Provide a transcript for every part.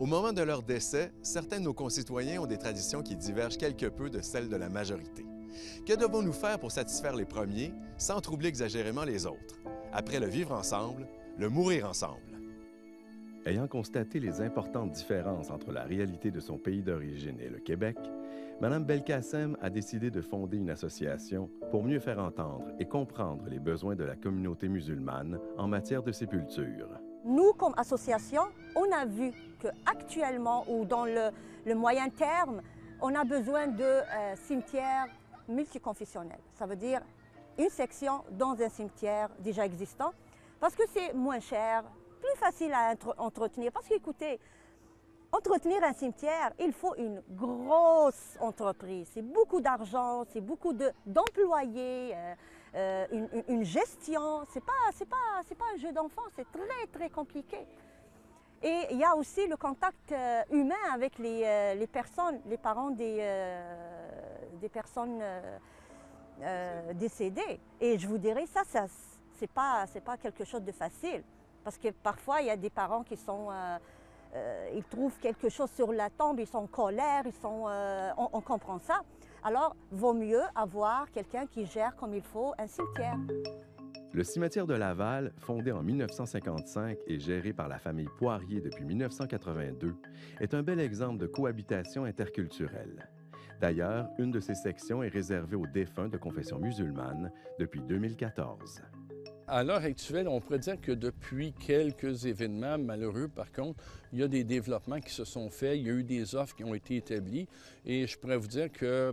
Au moment de leur décès, certains de nos concitoyens ont des traditions qui divergent quelque peu de celles de la majorité. Que devons-nous faire pour satisfaire les premiers sans troubler exagérément les autres? Après le vivre ensemble, le mourir ensemble. Ayant constaté les importantes différences entre la réalité de son pays d'origine et le Québec, Mme Belkacem a décidé de fonder une association pour mieux faire entendre et comprendre les besoins de la communauté musulmane en matière de sépulture. Nous, comme association, on a vu qu'actuellement ou dans le moyen terme, on a besoin de cimetières multiconfessionnels. Ça veut dire une section dans un cimetière déjà existant, parce que c'est moins cher, plus facile à entretenir. Parce qu'écoutez, entretenir un cimetière, il faut une grosse entreprise. C'est beaucoup d'argent, c'est beaucoup d'employés, une gestion. C'est pas un jeu d'enfant, c'est très, très compliqué. Et il y a aussi le contact humain avec les personnes, les parents des personnes décédées. Et je vous dirais, ça c'est pas quelque chose de facile. Parce que parfois, il y a des parents qui sont... ils trouvent quelque chose sur la tombe, ils sont en colère, on comprend ça. Alors, vaut mieux avoir quelqu'un qui gère comme il faut un cimetière. Le cimetière de Laval, fondé en 1955 et géré par la famille Poirier depuis 1982, est un bel exemple de cohabitation interculturelle. D'ailleurs, une de ces sections est réservée aux défunts de confession musulmane depuis 2014. À l'heure actuelle, on pourrait dire que depuis quelques événements malheureux, par contre, il y a des développements qui se sont faits, il y a eu des offres qui ont été établies et je pourrais vous dire que,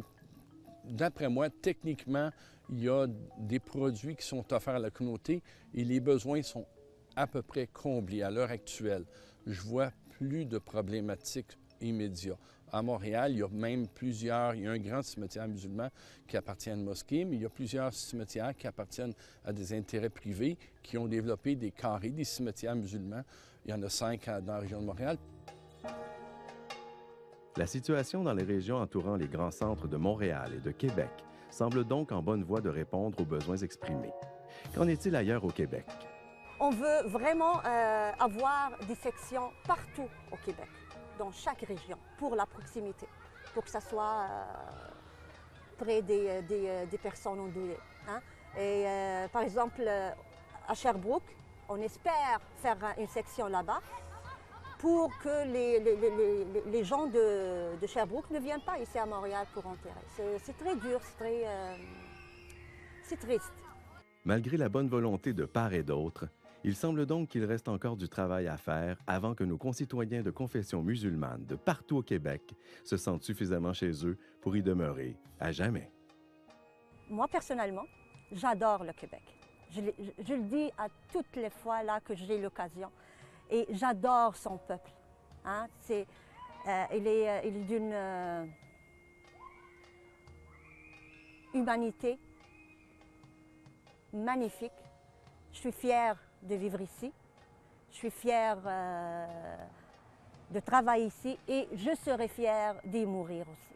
d'après moi, techniquement, il y a des produits qui sont offerts à la communauté et les besoins sont à peu près comblés à l'heure actuelle. Je vois plus de problématiques immédiates. À Montréal, il y a même il y a un grand cimetière musulman qui appartient à une mosquée, mais il y a plusieurs cimetières qui appartiennent à des intérêts privés qui ont développé des carrés, des cimetières musulmans. Il y en a 5 dans la région de Montréal. La situation dans les régions entourant les grands centres de Montréal et de Québec semble donc en bonne voie de répondre aux besoins exprimés. Qu'en est-il ailleurs au Québec? On veut vraiment avoir des sections partout au Québec, dans chaque région, pour la proximité, pour que ça soit près des personnes endeuillées. Hein? Et par exemple, à Sherbrooke, on espère faire une section là-bas pour que les gens de Sherbrooke ne viennent pas ici à Montréal pour enterrer. C'est très dur, c'est triste. Malgré la bonne volonté de part et d'autre, il semble donc qu'il reste encore du travail à faire avant que nos concitoyens de confession musulmane de partout au Québec se sentent suffisamment chez eux pour y demeurer à jamais. Moi, personnellement, j'adore le Québec. Je le dis à toutes les fois là que j'ai l'occasion. Et j'adore son peuple. Hein? Il est d'une humanité magnifique. Je suis fière de vivre ici. Je suis fière de travailler ici et je serai fière d'y mourir aussi.